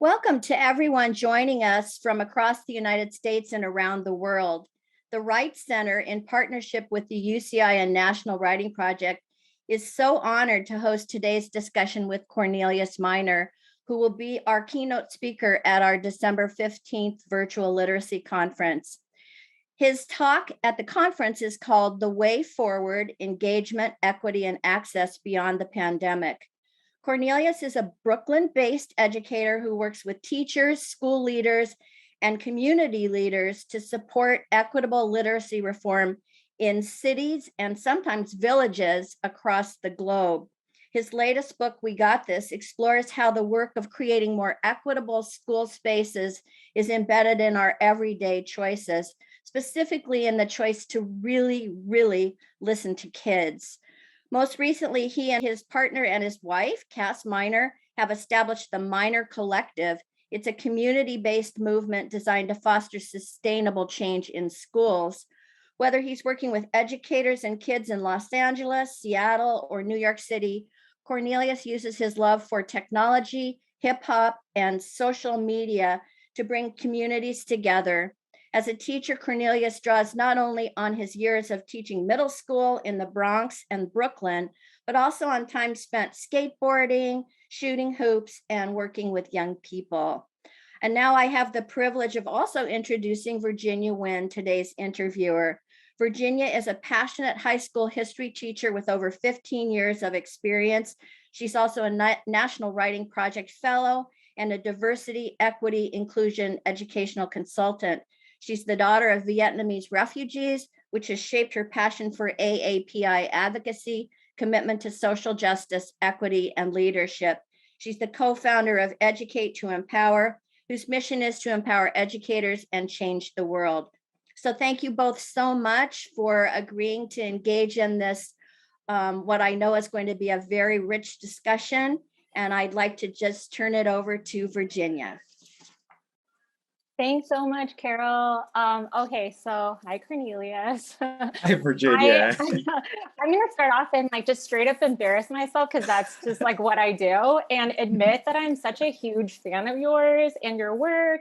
Welcome to everyone joining us from across the United States and around the world. The Wright Center, in partnership with the UCI and National Writing Project, is so honored to host today's discussion with Cornelius Minor, who will be our keynote speaker at our December 15th virtual literacy conference. His talk at the conference is called The Way Forward: Engagement, Equity, and Access Beyond the Pandemic. Cornelius is a Brooklyn-based educator who works with teachers, school leaders, and community leaders to support equitable literacy reform in cities and sometimes villages across the globe. His latest book, We Got This, explores how the work of creating more equitable school spaces is embedded in our everyday choices, specifically in the choice to really listen to kids. Most recently, he and his partner and his wife, Cass Minor, have established the Minor Collective. It's a community-based movement designed to foster sustainable change in schools. Whether he's working with educators and kids in Los Angeles, Seattle, or New York City, Cornelius uses his love for technology, hip hop, and social media to bring communities together. As a teacher, Cornelius draws not only on his years of teaching middle school in the Bronx and Brooklyn, but also on time spent skateboarding, shooting hoops, and working with young people. And now I have the privilege of also introducing Virginia Nguyen, today's interviewer. Virginia is a passionate high school history teacher with over 15 years of experience. She's also a National Writing Project Fellow and a Diversity, Equity, Inclusion educational consultant. She's the daughter of Vietnamese refugees, which has shaped her passion for AAPI advocacy, commitment to social justice, equity, and leadership. She's the co-founder of Educate to Empower, whose mission is to empower educators and change the world. So thank you both so much for agreeing to engage in this, what I know is going to be a very rich discussion. And I'd like to just turn it over to Virginia. Thanks so much, Carol. Okay, so hi, Cornelius. Hi, Virginia. I'm gonna start off and just straight up embarrass myself because that's just what I do, and admit that I'm such a huge fan of yours and your work.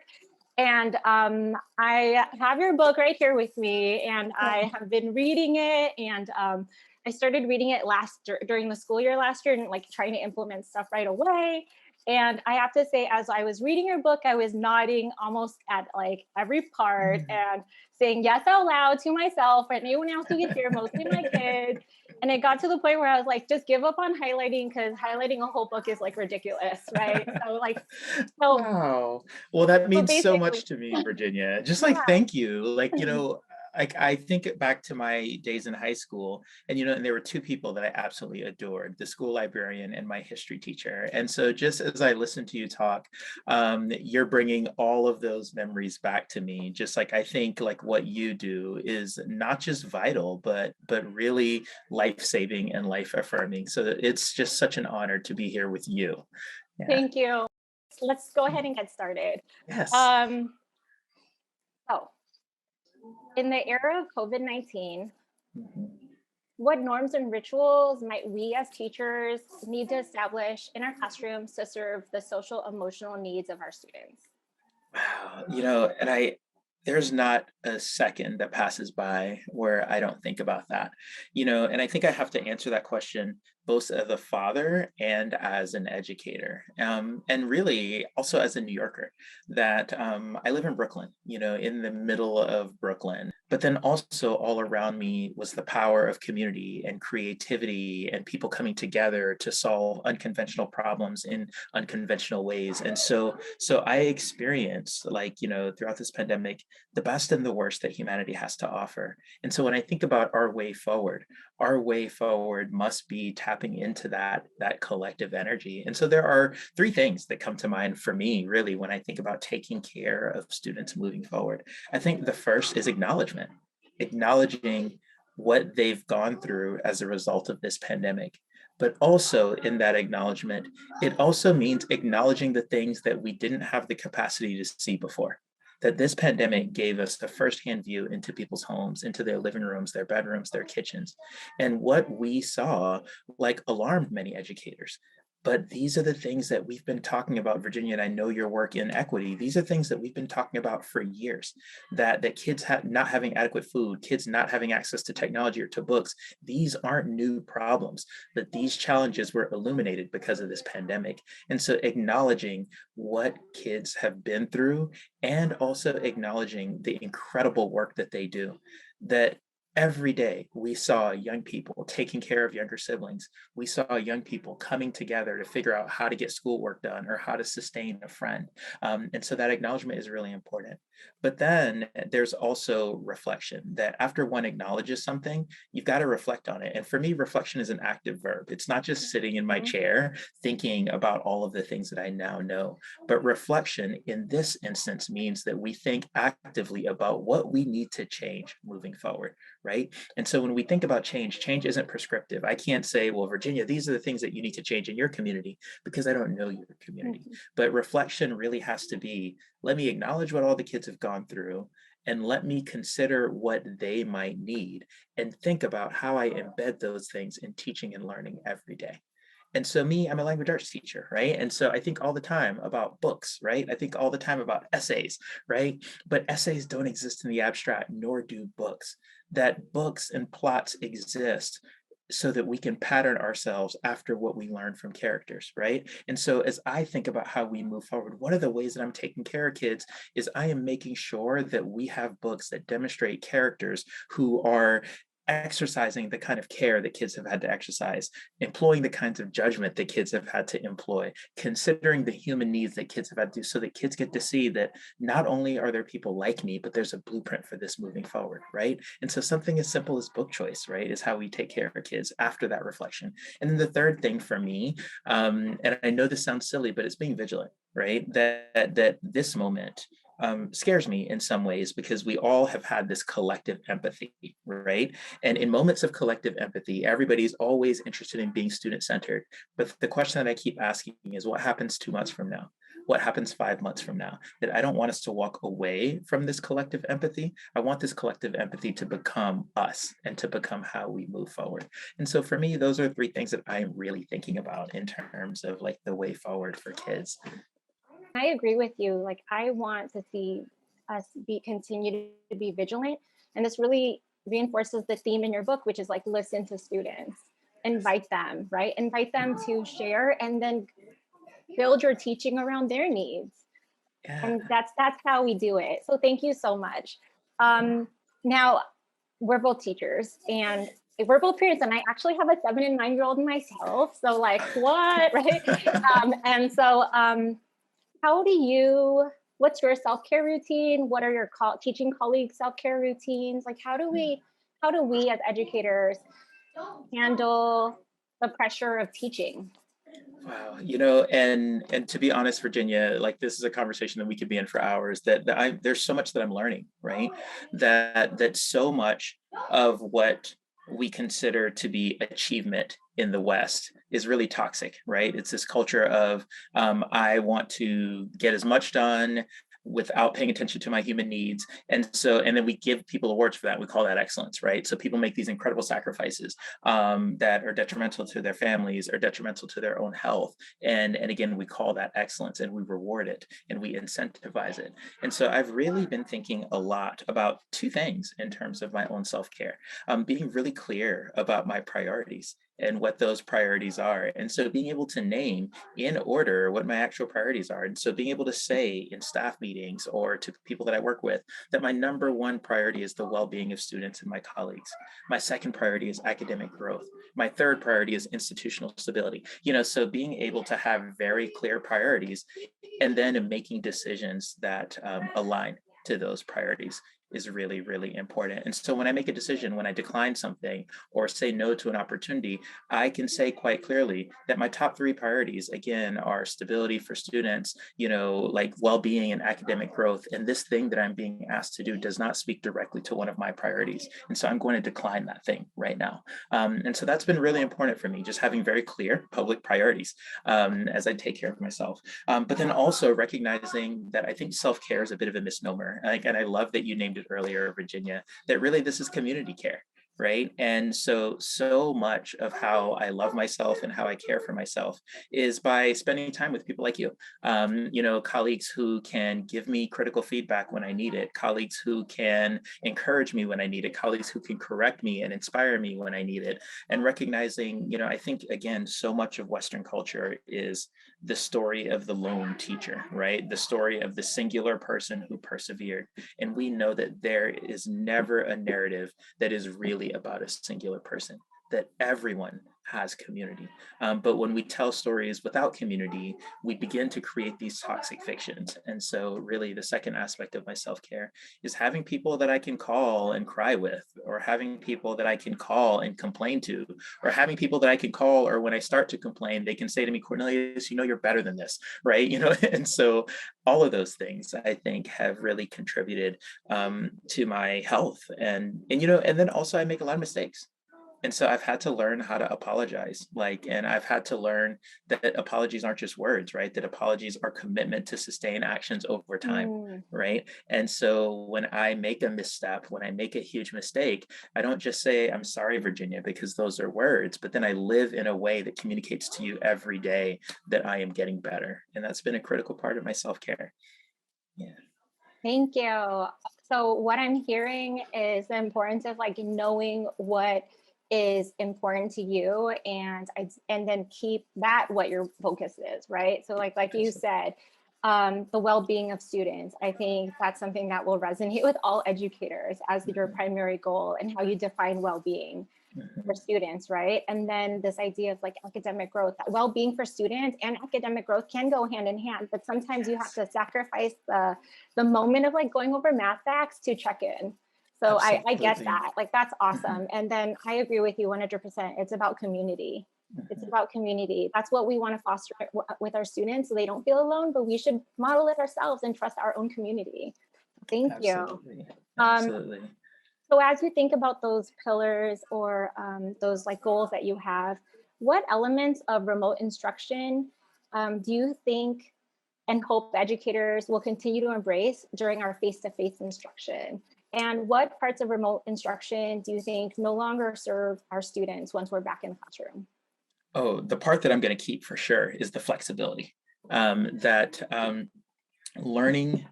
And I have your book right here with me, and I have been reading it, and I started reading it during the school year last year, and trying to implement stuff right away. And I have to say, as I was reading your book, I was nodding almost at every part and saying yes out loud to myself and anyone else who could hear, mostly my kids. And it got to the point where I was like, just give up on highlighting, because highlighting a whole book is ridiculous, right? Wow. Well, that means so much to me, Virginia. Just thank you. I think back to my days in high school, and and there were two people that I absolutely adored: the school librarian and my history teacher. And so just as I listened to you talk, you're bringing all of those memories back to me. Just I think what you do is not just vital, but really life-saving and life-affirming. So it's just such an honor to be here with you. Yeah. Thank you. Let's go ahead and get started. Yes. In the era of COVID-19, what norms and rituals might we as teachers need to establish in our classrooms to serve the social emotional needs of our students? Wow, and there's not a second that passes by where I don't think about that, and I think I have to answer that question both as a father and as an educator, and really also as a New Yorker, that I live in Brooklyn, in the middle of Brooklyn, but then also all around me was the power of community and creativity and people coming together to solve unconventional problems in unconventional ways. And so I experienced throughout this pandemic, the best and the worst that humanity has to offer. And so when I think about our way forward must be tapping into that collective energy. And so there are three things that come to mind for me, really, when I think about taking care of students moving forward. I think the first is acknowledging what they've gone through as a result of this pandemic. But also in that acknowledgement, it also means acknowledging the things that we didn't have the capacity to see before. That this pandemic gave us the firsthand view into people's homes, into their living rooms, their bedrooms, their kitchens. And what we saw alarmed many educators. But these are the things that we've been talking about, Virginia, and I know your work in equity. These are things that we've been talking about for years, that kids not having adequate food, kids not having access to technology or to books, these aren't new problems, but these challenges were illuminated because of this pandemic. And so acknowledging what kids have been through and also acknowledging the incredible work that they do, that every day we saw young people taking care of younger siblings. We saw young people coming together to figure out how to get schoolwork done or how to sustain a friend. And so that acknowledgement is really important. But then there's also reflection, that after one acknowledges something, you've got to reflect on it. And for me, reflection is an active verb. It's not just sitting in my chair thinking about all of the things that I now know, but reflection in this instance means that we think actively about what we need to change moving forward, right? And so when we think about change, change isn't prescriptive. I can't say, well, Virginia, these are the things that you need to change in your community, because I don't know your community. But reflection really has to be, let me acknowledge what all the kids have gone through, and let me consider what they might need and think about how I embed those things in teaching and learning every day. And so me, I'm a language arts teacher, right? And so I think all the time about books, right? I think all the time about essays, right? But essays don't exist in the abstract, nor do books. That books and plots exist so that we can pattern ourselves after what we learn from characters, right? And so as I think about how we move forward, one of the ways that I'm taking care of kids is I am making sure that we have books that demonstrate characters who are exercising the kind of care that kids have had to exercise, employing the kinds of judgment that kids have had to employ, considering the human needs that kids have had to, so that kids get to see that not only are there people like me, but there's a blueprint for this moving forward, right? And so something as simple as book choice, right, is how we take care of kids after that reflection. And then the third thing for me, and I know this sounds silly, but it's being vigilant, right? That this moment scares me in some ways, because we all have had this collective empathy, right? And in moments of collective empathy, everybody's always interested in being student-centered. But the question that I keep asking is, what happens 2 months from now? What happens 5 months from now? That I don't want us to walk away from this collective empathy. I want this collective empathy to become us and to become how we move forward. And so for me, those are 3 things that I'm really thinking about in terms of like the way forward for kids. I agree with you. Like, I want to see us continue to be vigilant. And this really reinforces the theme in your book, which is like, listen to students, invite them, right? Invite them to share, and then build your teaching around their needs. Yeah. And that's how we do it. So thank you so much. Now, we're both teachers and we're both parents, and I actually have a 7 and 9-year-old myself. So like, what, right? And so what's your self-care routine? What are your teaching colleagues' self-care routines? Like, how do we as educators handle the pressure of teaching? Wow, and to be honest, Virginia, like this is a conversation that we could be in for hours. There's so much that I'm learning, right? That so much of what we consider to be achievement in the West is really toxic, right? It's this culture of I want to get as much done without paying attention to my human needs. And then we give people awards for that. We call that excellence, right? So people make these incredible sacrifices that are detrimental to their families or detrimental to their own health. And again, we call that excellence, and we reward it and we incentivize it. And so I've really been thinking a lot about 2 things in terms of my own self-care, being really clear about my priorities and what those priorities are. And so being able to name in order what my actual priorities are. And so being able to say in staff meetings or to people that I work with that my number 1 priority is the well-being of students and my colleagues. My second priority is academic growth. My third priority is institutional stability. So being able to have very clear priorities and then making decisions that align to those priorities is really, really important. And so when I make a decision, when I decline something or say no to an opportunity, I can say quite clearly that my top 3 priorities, again, are stability for students, like well-being and academic growth. And this thing that I'm being asked to do does not speak directly to one of my priorities. And so I'm going to decline that thing right now. And so that's been really important for me, just having very clear public priorities as I take care of myself. But then also recognizing that I think self-care is a bit of a misnomer. And I love that you named it earlier, Virginia, that really this is community care. right? And so much of how I love myself and how I care for myself is by spending time with people like you. Colleagues who can give me critical feedback when I need it, colleagues who can encourage me when I need it, colleagues who can correct me and inspire me when I need it. And recognizing, I think, again, so much of Western culture is the story of the lone teacher, right? The story of the singular person who persevered. And we know that there is never a narrative that is really about a singular person, that everyone has community. But when we tell stories without community, we begin to create these toxic fictions. And so really the second aspect of my self-care is having people that I can call and cry with, or having people that I can call and complain to, or having people that I can call, or when I start to complain, they can say to me, Cornelius, you're better than this, right? And so all of those things I think have really contributed to my health. And then also I make a lot of mistakes. And so I've had to learn how to apologize, and I've had to learn that apologies aren't just words, right? That apologies are commitment to sustain actions over time, right? And so when I make a misstep, when I make a huge mistake, I don't just say, I'm sorry, Virginia, because those are words, but then I live in a way that communicates to you every day that I am getting better. And that's been a critical part of my self-care. Yeah. Thank you. So what I'm hearing is the importance of knowing what is important to you, and then keep that what your focus is, right? So like you said, the well-being of students. I think that's something that will resonate with all educators as your primary goal, and how you define well-being for students, right? And then this idea of academic growth, well-being for students and academic growth can go hand in hand, but sometimes you have to sacrifice the moment of going over math facts to check in. So I get that, that's awesome. And then I agree with you 100%. It's about community. It's about community. That's what we want to foster with our students, so they don't feel alone, but we should model it ourselves and trust our own community. Thank you. Absolutely. So as you think about those pillars, or those goals that you have, what elements of remote instruction do you think and hope educators will continue to embrace during our face-to-face instruction? And what parts of remote instruction do you think no longer serve our students once we're back in the classroom? Oh, the part that I'm going to keep for sure is the flexibility. Learning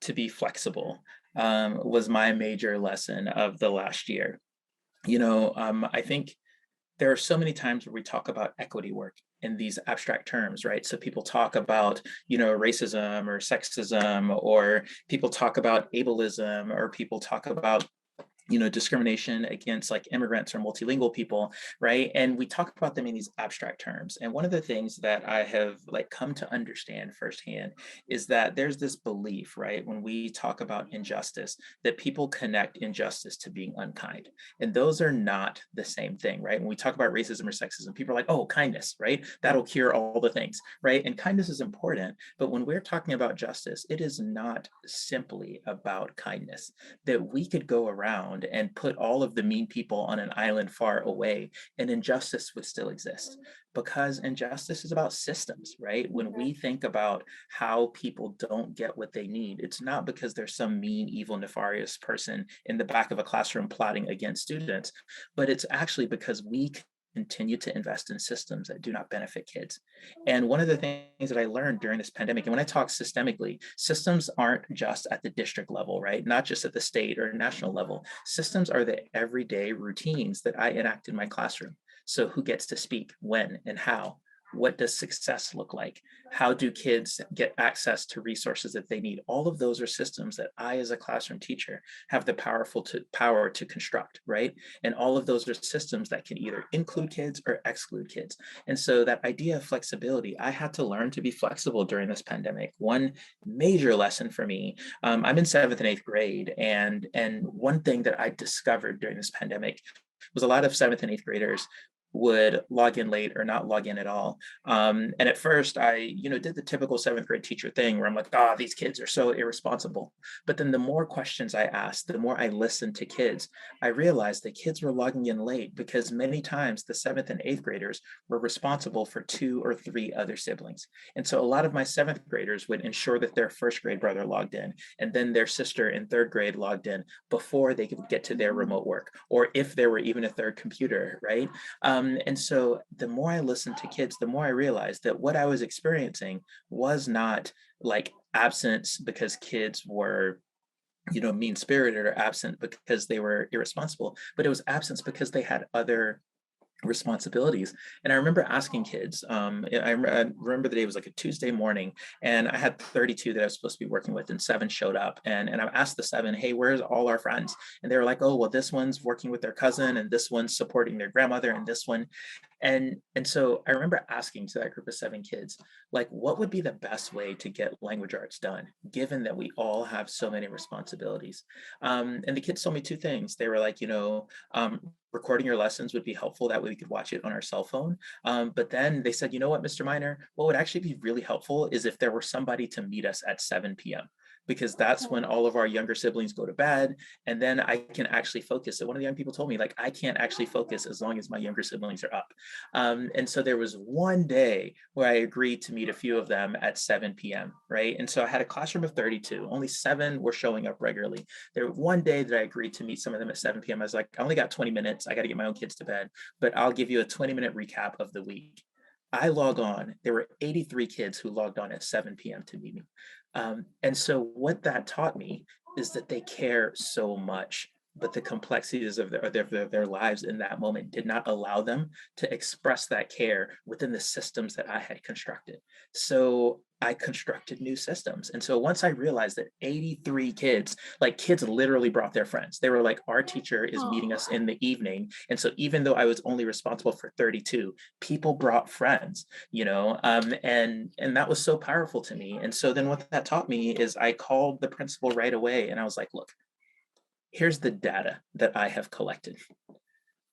to be flexible was my major lesson of the last year. I think there are so many times where we talk about equity work in these abstract terms, right? So people talk about, racism or sexism, or people talk about ableism, or people talk about discrimination against immigrants or multilingual people, right? And we talk about them in these abstract terms. And one of the things that I have come to understand firsthand is that there's this belief, right? When we talk about injustice, that people connect injustice to being unkind. And those are not the same thing, right? When we talk about racism or sexism, people are like, oh, kindness, right? That'll cure all the things, right? And kindness is important. But when we're talking about justice, it is not simply about kindness. That we could go around and put all of the mean people on an island far away, and injustice would still exist, because injustice is about systems, right? When we think about how people don't get what they need, it's not because there's some mean, evil, nefarious person in the back of a classroom plotting against students, but it's actually because we continue to invest in systems that do not benefit kids. And one of the things that I learned during this pandemic, and when I talk systemically, systems aren't just at the district level, right? Not just at the state or national level. Systems are the everyday routines that I enact in my classroom. So who gets to speak, when, and how? What does success look like? How do kids get access to resources that they need? All of those are systems that I, as a classroom teacher, have the power to construct, right? And all of those are systems that can either include kids or exclude kids. And so that idea of flexibility, I had to learn to be flexible during this pandemic. One major lesson for me, I'm in 7th and 8th grade, and one thing that I discovered during this pandemic was a lot of 7th and 8th graders would log in late or not log in at all. And at first I, did the typical 7th grade teacher thing where I'm like, these kids are so irresponsible. But then the more questions I asked, the more I listened to kids, I realized that kids were logging in late because many times the 7th and 8th graders were responsible for 2 or 3 other siblings. And so a lot of my 7th graders would ensure that their 1st grade brother logged in, and then their sister in 3rd grade logged in before they could get to their remote work, or if there were even a 3rd computer, right? And so the more I listened to kids, the more I realized that what I was experiencing was not like absence because kids were mean-spirited or absent because they were irresponsible, but it was absence because they had other responsibilities. And I remember asking kids, I remember the day was like a Tuesday morning, and I had 32 that I was supposed to be working with, and 7 showed up. And I asked the 7, hey, where's all our friends? And they were like, oh, well, this one's working with their cousin, and this one's supporting their grandmother, and this one. And so I remember asking to that group of 7 kids, like, what would be the best way to get language arts done, given that we all have so many responsibilities? And the kids told me 2 things. They were like, recording your lessons would be helpful. That way we could watch it on our cell phone. But then they said, you know what, Mr. Minor, what would actually be really helpful is if there were somebody to meet us at 7 p.m. because that's when all of our younger siblings go to bed, and then I can actually focus. So one of the young people told me, like, I can't actually focus as long as my younger siblings are up. And so there was one day where I agreed to meet a few of them at 7 p.m., right? And so I had a classroom of 32, only 7 were showing up regularly. There was one day that I agreed to meet some of them at 7 p.m. I was like, I only got 20 minutes. I got to get my own kids to bed, but I'll give you a 20-minute recap of the week. I log on. There were 83 kids who logged on at 7 p.m. to meet me. And so what that taught me is that they care so much, but the complexities of their lives in that moment did not allow them to express that care within the systems that I had constructed. So I constructed new systems. And so once I realized that 83 kids, like, kids literally brought their friends. They were like, our teacher is meeting us in the evening. And so even though I was only responsible for 32, people brought friends, and that was so powerful to me. And so then what that taught me is I called the principal right away, and I was like, look, here's the data that I have collected.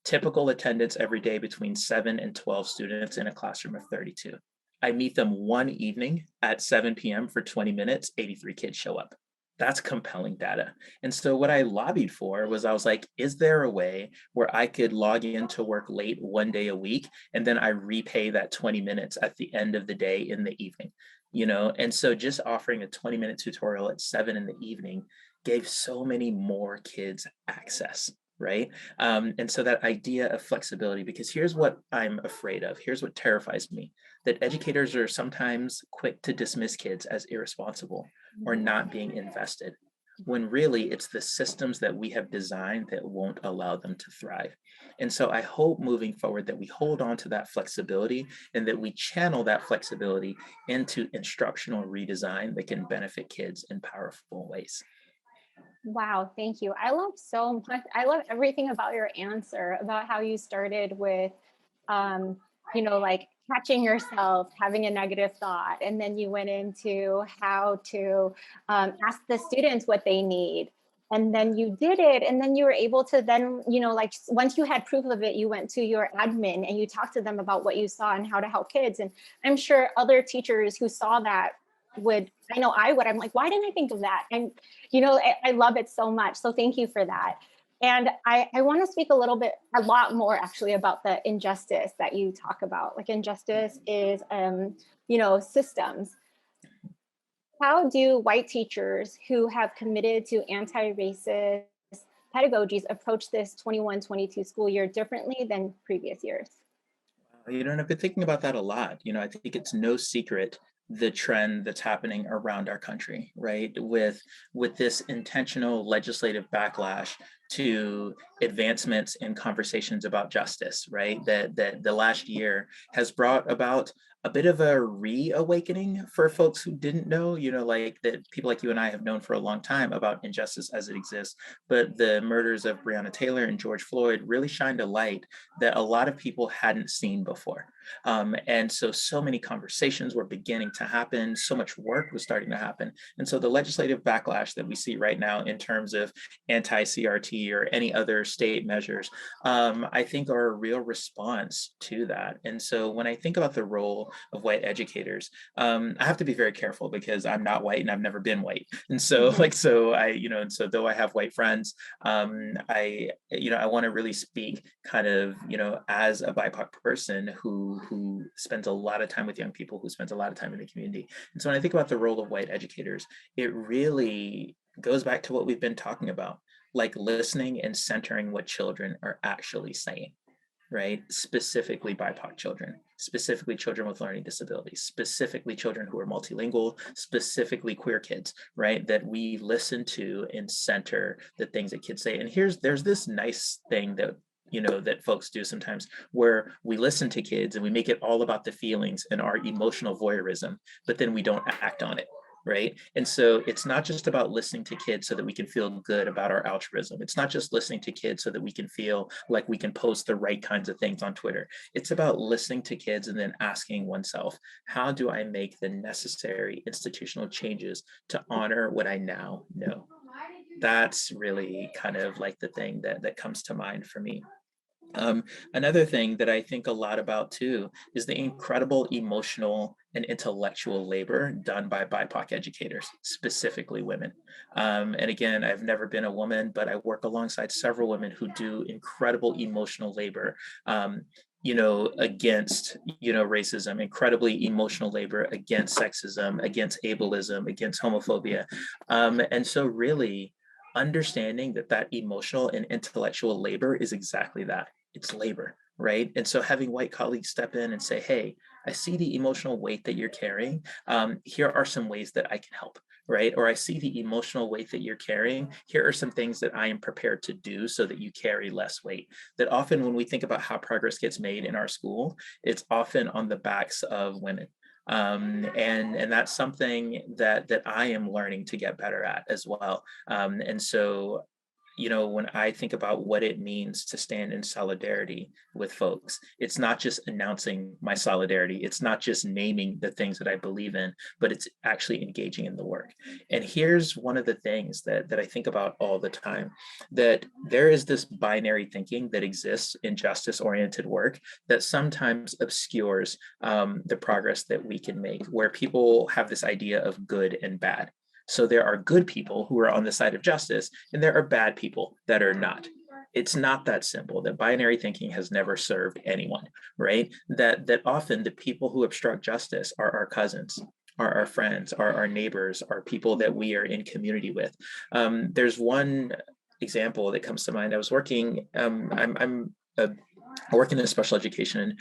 Typical attendance every day between 7 and 12 students in a classroom of 32. I meet them one evening at 7 p.m. for 20 minutes, 83 kids show up. That's compelling data. And so what I lobbied for was, I was like, is there a way where I could log in to work late one day a week, and then I repay that 20 minutes at the end of the day in the evening? And so just offering a 20-minute tutorial at 7 in the evening gave so many more kids access, right? And so that idea of flexibility, because here's what I'm afraid of, here's what terrifies me, that educators are sometimes quick to dismiss kids as irresponsible or not being invested, when really it's the systems that we have designed that won't allow them to thrive. And so I hope moving forward that we hold on to that flexibility, and that we channel that flexibility into instructional redesign that can benefit kids in powerful ways. Wow, thank you. I love so much. I love everything about your answer, about how you started with, like catching yourself having a negative thought. And then you went into how to ask the students what they need. And then you did it. And then you were able to then, like, once you had proof of it, you went to your admin and you talked to them about what you saw and how to help kids. And I'm sure other teachers who saw that would, I know I would, I'm like, why didn't I think of that? And, I love it so much. So thank you for that. And I want to speak a lot more actually about the injustice that you talk about. Like, injustice is, systems. How do white teachers who have committed to anti-racist pedagogies approach this 21-22 school year differently than previous years? And I've been thinking about that a lot. I think it's no secret the trend that's happening around our country, right? With this intentional legislative backlash to advancements in conversations about justice, right? That the last year has brought about a bit of a reawakening for folks who didn't know, like, that people like you and I have known for a long time about injustice as it exists. But the murders of Breonna Taylor and George Floyd really shined a light that a lot of people hadn't seen before. And so many conversations were beginning to happen, so much work was starting to happen. And so the legislative backlash that we see right now in terms of anti-CRT GDP or any other state measures, I think are a real response to that. And so when I think about the role of white educators, I have to be very careful because I'm not white and I've never been white. And so and so though I have white friends, I want to really speak kind of, as a BIPOC person who spends a lot of time with young people, who spends a lot of time in the community. And so when I think about the role of white educators, it really goes back to what we've been talking about, like listening and centering what children are actually saying, right? Specifically BIPOC children, specifically children with learning disabilities, specifically children who are multilingual, specifically queer kids, right? That we listen to and center the things that kids say. And there's this nice thing that that folks do sometimes where we listen to kids and we make it all about the feelings and our emotional voyeurism, but then we don't act on it. Right. And so it's not just about listening to kids so that we can feel good about our altruism. It's not just listening to kids so that we can feel like we can post the right kinds of things on Twitter. It's about listening to kids and then asking oneself, how do I make the necessary institutional changes to honor what I now know? That's really kind of like the thing that comes to mind for me. Another thing that I think a lot about too is the incredible emotional and intellectual labor done by BIPOC educators, specifically women. And again, I've never been a woman, but I work alongside several women who do incredible emotional labor. Against, racism, incredibly emotional labor against sexism, against ableism, against homophobia. And so really understanding that emotional and intellectual labor is exactly that. It's labor, right? And so having white colleagues step in and say, hey, I see the emotional weight that you're carrying. Here are some ways that I can help, right? Or I see the emotional weight that you're carrying. Here are some things that I am prepared to do so that you carry less weight. That often when we think about how progress gets made in our school, it's often on the backs of women. And that's something that I am learning to get better at as well. And so when I think about what it means to stand in solidarity with folks, it's not just announcing my solidarity. It's not just naming the things that I believe in, but it's actually engaging in the work. And here's one of the things that I think about all the time, that there is this binary thinking that exists in justice-oriented work that sometimes obscures the progress that we can make, where people have this idea of good and bad. So there are good people who are on the side of justice, and there are bad people that are not. It's not that simple. That binary thinking has never served anyone, right? That often the people who obstruct justice are our cousins, are our friends, are our neighbors, are people that we are in community with. There's one example that comes to mind. I was working, I work in a special education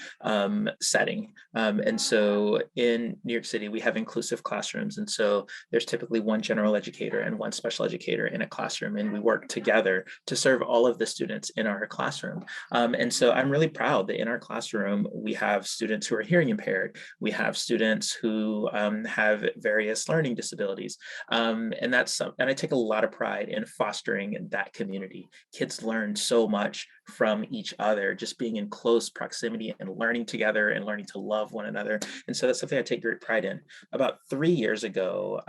setting. And so in New York City, we have inclusive classrooms. And so there's typically one general educator and one special educator in a classroom. And we work together to serve all of the students in our classroom. And so I'm really proud that in our classroom, we have students who are hearing impaired. We have students who have various learning disabilities. And I take a lot of pride in fostering that community. Kids learn so much from each other, just being in close proximity and learning together and learning to love one another. And so that's something I take great pride in. About 3 years ago,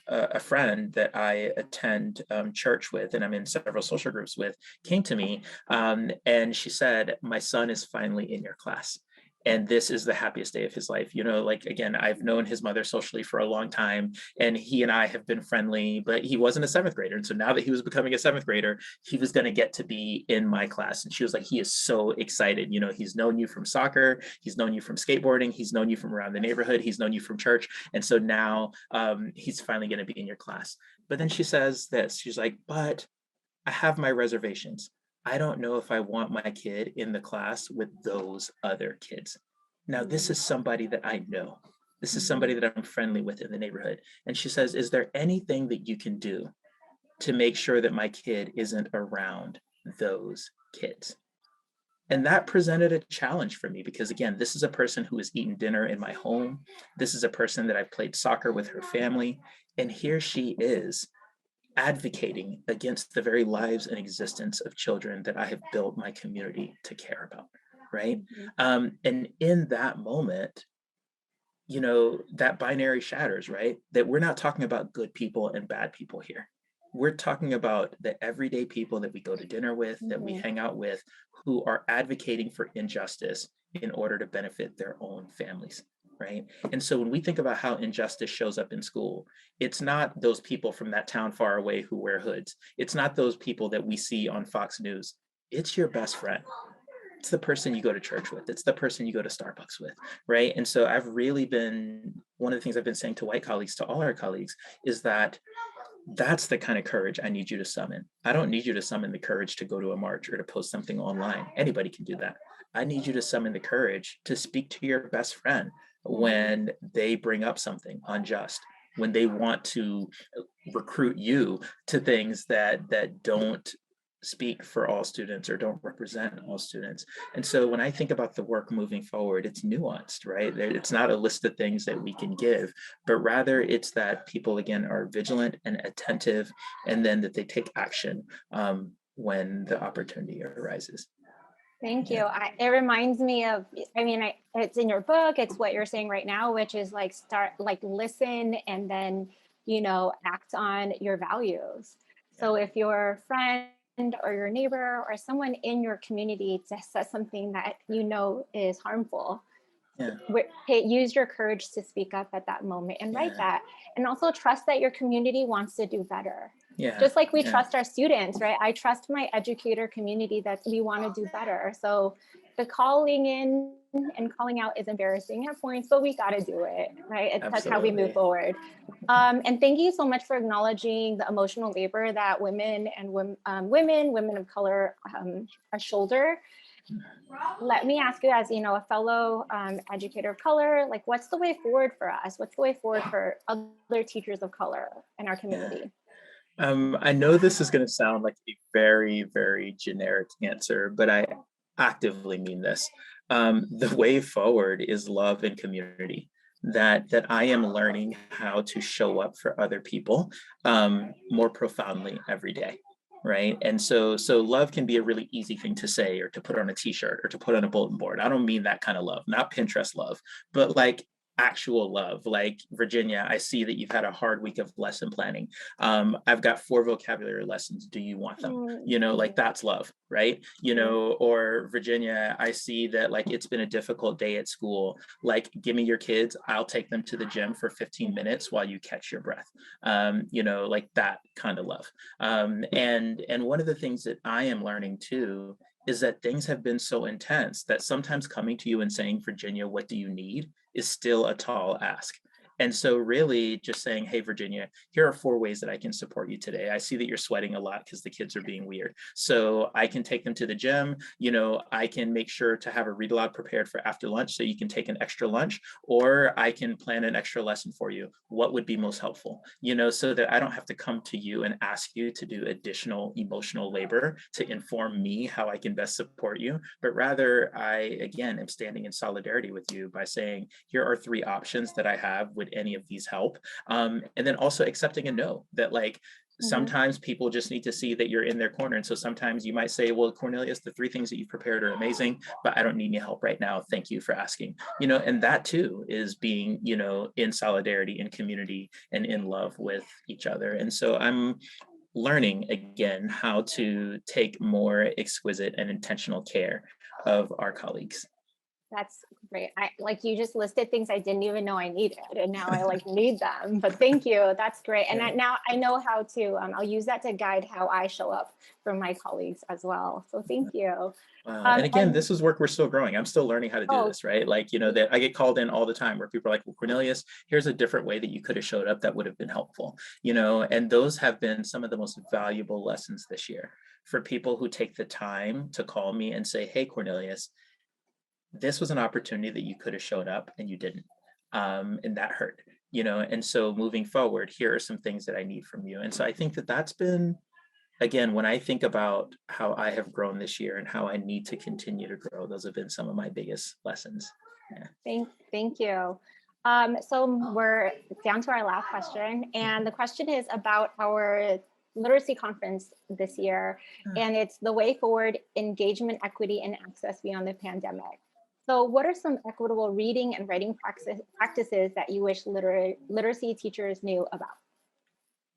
a friend that I attend church with, and I'm in several social groups with, came to me and she said, my son is finally in your class. And this is the happiest day of his life. Again, I've known his mother socially for a long time, and he and I have been friendly, but he wasn't a seventh grader. And so now that he was becoming a seventh grader, he was going to get to be in my class. And she was like, he is so excited. He's known you from soccer. He's known you from skateboarding. He's known you from around the neighborhood. He's known you from church. And so now he's finally going to be in your class. But then she says this, she's like, but I have my reservations. I don't know if I want my kid in the class with those other kids. Now, this is somebody that I know. This is somebody that I'm friendly with in the neighborhood. And she says, is there anything that you can do to make sure that my kid isn't around those kids? And that presented a challenge for me because, again, this is a person who has eaten dinner in my home. This is a person that I've played soccer with her family. And here she is advocating against the very lives and existence of children that I have built my community to care about, right? And in that moment, that binary shatters, right? That we're not talking about good people and bad people here. we're talking about the everyday people that we go to dinner with, that we hang out with, who are advocating for injustice in order to benefit their own families, right? And so when we think about how injustice shows up in school, it's not those people from that town far away who wear hoods. It's not those people that we see on Fox News. It's your best friend. It's the person you go to church with. It's the person you go to Starbucks with, right? And so I've really been, one of the things I've been saying to white colleagues, to all our colleagues, is that that's the kind of courage I need you to summon. I don't need you to summon the courage to go to a march or to post something online. Anybody can do that. I need you to summon the courage to speak to your best friend when they bring up something unjust, when they want to recruit you to things that don't speak for all students or don't represent all students. And so when I think about the work moving forward, it's nuanced, right? It's not a list of things that we can give, but rather it's that people, again, are vigilant and attentive, and then that they take action when the opportunity arises. Thank you. It reminds me of, it's in your book, it's what you're saying right now, which is like listen and then, act on your values. So if your friend or your neighbor or someone in your community says something that is harmful, use your courage to speak up at that moment and write that. And also trust that your community wants to do better. Just like we trust our students, right? I trust my educator community that we want to do better. So the calling in and calling out is embarrassing at points, but we got to do it, right? That's how we move forward. And thank you so much for acknowledging the emotional labor that women and women of color shoulder. Let me ask you, as a fellow educator of color, like, what's the way forward for us? What's the way forward for other teachers of color in our community? I know this is going to sound like a very, very generic answer, but I actively mean this. The way forward is love and community. That I am learning how to show up for other people more profoundly every day, right? And so love can be a really easy thing to say or to put on a t-shirt or to put on a bulletin board. I don't mean that kind of love, not Pinterest love, but like actual love. Like, Virginia, I see that you've had a hard week of lesson planning. I've got 4 vocabulary lessons. Do you want them? Like, that's love, right? Or Virginia, I see that like it's been a difficult day at school. Like, give me your kids. I'll take them to the gym for 15 minutes while you catch your breath. Like that kind of love. And one of the things that I am learning too is that things have been so intense that sometimes coming to you and saying, Virginia, what do you need, is still a tall ask. And so really just saying, hey, Virginia, here are 4 ways that I can support you today. I see that you're sweating a lot because the kids are being weird. So I can take them to the gym. I can make sure to have a read aloud prepared for after lunch so you can take an extra lunch, or I can plan an extra lesson for you. What would be most helpful? So that I don't have to come to you and ask you to do additional emotional labor to inform me how I can best support you, but rather I, again, am standing in solidarity with you by saying, here are 3 options that I have. Would any of these help? And then also accepting a no, that like sometimes people just need to see that you're in their corner. And so sometimes you might say, well, Cornelius, the 3 things that you've prepared are amazing, but I don't need any help right now. Thank you for asking. And that too is being, in solidarity, in community, and in love with each other. And so I'm learning again how to take more exquisite and intentional care of our colleagues. That's great. You just listed things I didn't even know I needed, and now I need them. But thank you. That's great. And now I know how to. I'll use that to guide how I show up for my colleagues as well. So thank you. And again, this is work we're still growing. I'm still learning how to do this, right? Like, that I get called in all the time where people are like, well, Cornelius, here's a different way that you could have showed up that would have been helpful, and those have been some of the most valuable lessons this year for people who take the time to call me and say, hey, Cornelius, this was an opportunity that you could have shown up and you didn't. And that hurt, and so moving forward, here are some things that I need from you. And so I think that that's been, again, when I think about how I have grown this year and how I need to continue to grow, those have been some of my biggest lessons. Thank you. So we're down to our last question. And the question is about our literacy conference this year. And it's The Way Forward, Engagement, Equity, and Access Beyond the Pandemic. So what are some equitable reading and writing practices that you wish literacy teachers knew about?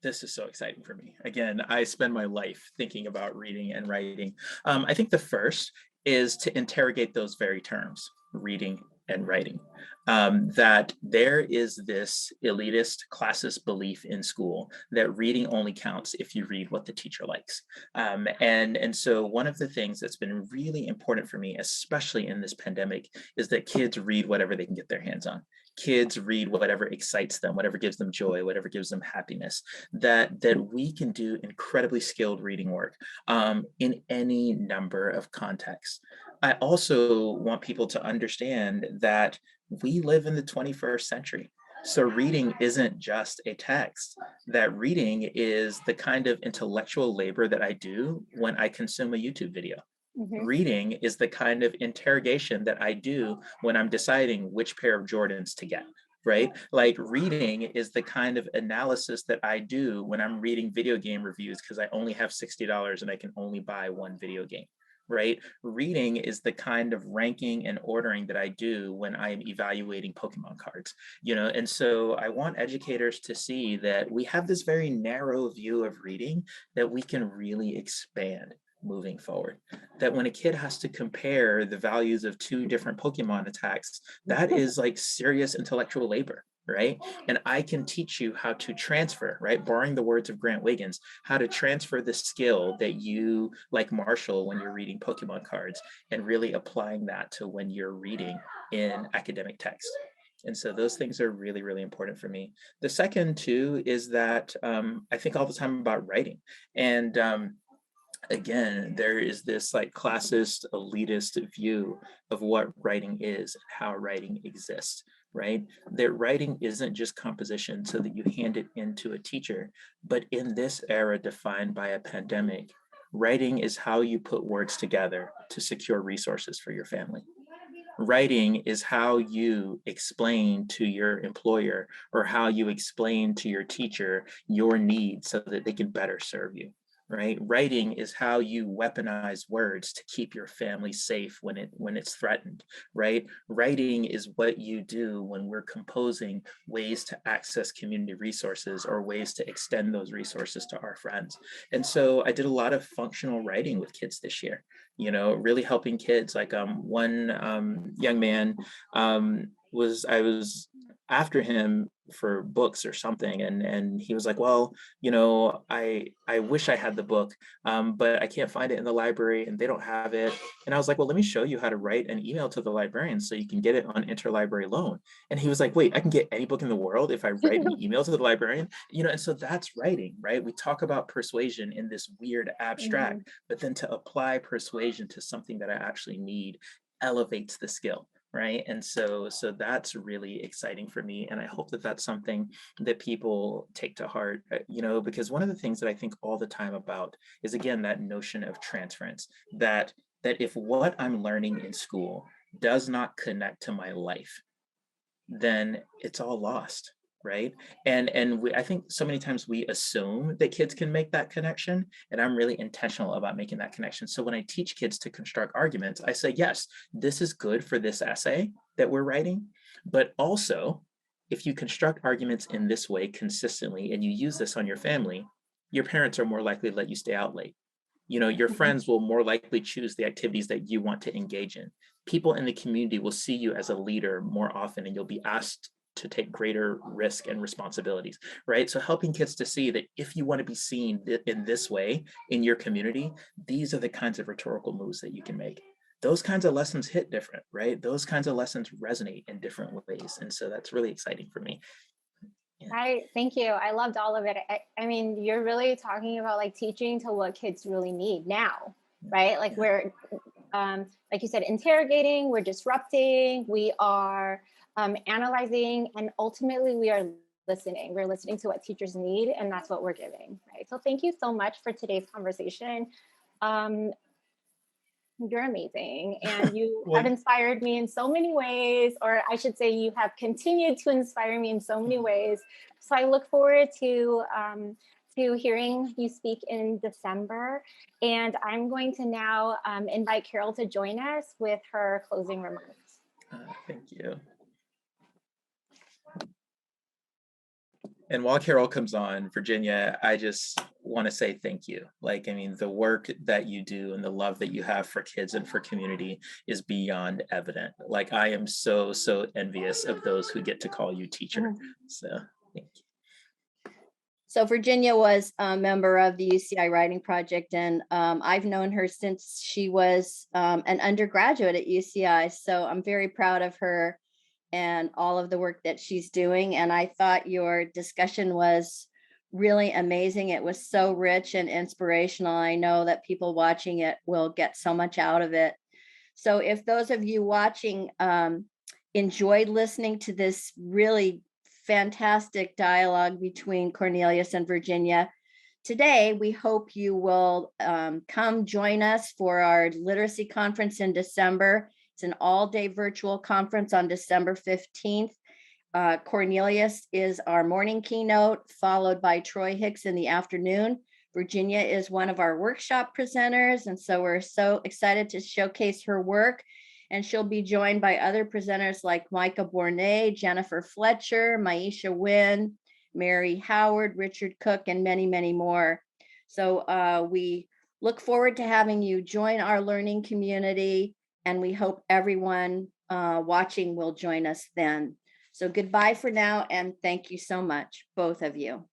This is so exciting for me. Again, I spend my life thinking about reading and writing. I think the first is to interrogate those very terms, reading and writing. That there is this elitist, classist belief in school that reading only counts if you read what the teacher likes. And so one of the things that's been really important for me, especially in this pandemic, is that kids read whatever they can get their hands on. Kids read whatever excites them, whatever gives them joy, whatever gives them happiness. That we can do incredibly skilled reading work in any number of contexts. I also want people to understand that we live in the 21st century. So reading isn't just a text. That reading is the kind of intellectual labor that I do when I consume a YouTube video. Mhm. Reading is the kind of interrogation that I do when I'm deciding which pair of Jordans to get, right? Like reading is the kind of analysis that I do when I'm reading video game reviews because I only have $60 and I can only buy one video game, right? Reading is the kind of ranking and ordering that I do when I'm evaluating Pokemon cards, and so I want educators to see that we have this very narrow view of reading that we can really expand moving forward. That when a kid has to compare the values of two different Pokemon attacks, that is like serious intellectual labor, right? And I can teach you how to transfer, right? Borrowing the words of Grant Wiggins, how to transfer the skill that you like Marshall when you're reading Pokemon cards and really applying that to when you're reading in academic text. And so those things are really, really important for me. The second, too, is that I think all the time about writing. And again, there is this like classist, elitist view of what writing is and how writing exists, right? That writing isn't just composition so that you hand it into a teacher, but in this era defined by a pandemic, writing is how you put words together to secure resources for your family. Writing is how you explain to your employer or how you explain to your teacher your needs so that they can better serve you, right? Writing is how you weaponize words to keep your family safe when it's threatened, right? Writing is what you do when we're composing ways to access community resources or ways to extend those resources to our friends. And so I did a lot of functional writing with kids this year, really helping kids. Like one young man I was after him for books or something, and he was like, well, I wish I had the book, but I can't find it in the library and they don't have it. And I was like, well, let me show you how to write an email to the librarian so you can get it on interlibrary loan. And he was like, wait, I can get any book in the world if I write an email to the librarian? And so that's writing, right? We talk about persuasion in this weird abstract, but then to apply persuasion to something that I actually need elevates the skill, right? And so that's really exciting for me, and I hope that that's something that people take to heart, because one of the things that I think all the time about is, again, that notion of transference, that if what I'm learning in school does not connect to my life, then it's all lost, right? I think so many times we assume that kids can make that connection, and I'm really intentional about making that connection. So when I teach kids to construct arguments, I say, yes, this is good for this essay that we're writing, but also if you construct arguments in this way consistently and you use this on your family, your parents are more likely to let you stay out late. Your friends will more likely choose the activities that you want to engage in. People in the community will see you as a leader more often, and you'll be asked to take greater risk and responsibilities, right? So helping kids to see that if you want to be seen in this way in your community, these are the kinds of rhetorical moves that you can make. Those kinds of lessons hit different, right? Those kinds of lessons resonate in different ways. And so that's really exciting for me. Thank you. I loved all of it. I mean, you're really talking about like teaching to what kids really need now, right? Like we're, like you said, interrogating, we're disrupting, we are analyzing, and ultimately we are listening. We're listening to what teachers need, and that's what we're giving, right? So thank you so much for today's conversation. You're amazing, and you have inspired me in so many ways, or I should say you have continued to inspire me in so many ways. So I look forward to hearing you speak in December, and I'm going to now invite Carol to join us with her closing remarks. Thank you. And while Carol comes on, Virginia, I just want to say thank you. Like, I mean, the work that you do and the love that you have for kids and for community is beyond evident. Like, I am so, so envious of those who get to call you teacher. So thank you. So Virginia was a member of the UCI Writing Project, and I've known her since she was an undergraduate at UCI. So I'm very proud of her and all of the work that she's doing. And I thought your discussion was really amazing. It was so rich and inspirational. I know that people watching it will get so much out of it. So if those of you watching enjoyed listening to this really fantastic dialogue between Cornelius and Virginia today, we hope you will come join us for our literacy conference in December. It's an all-day virtual conference on December 15th. Cornelius is our morning keynote, followed by Troy Hicks in the afternoon. Virginia is one of our workshop presenters, and so we're so excited to showcase her work. And she'll be joined by other presenters like Micah Bornay, Jennifer Fletcher, Maisha Nguyen, Mary Howard, Richard Cook, and many, many more. So we look forward to having you join our learning community, and we hope everyone watching will join us then. So goodbye for now, and thank you so much, both of you.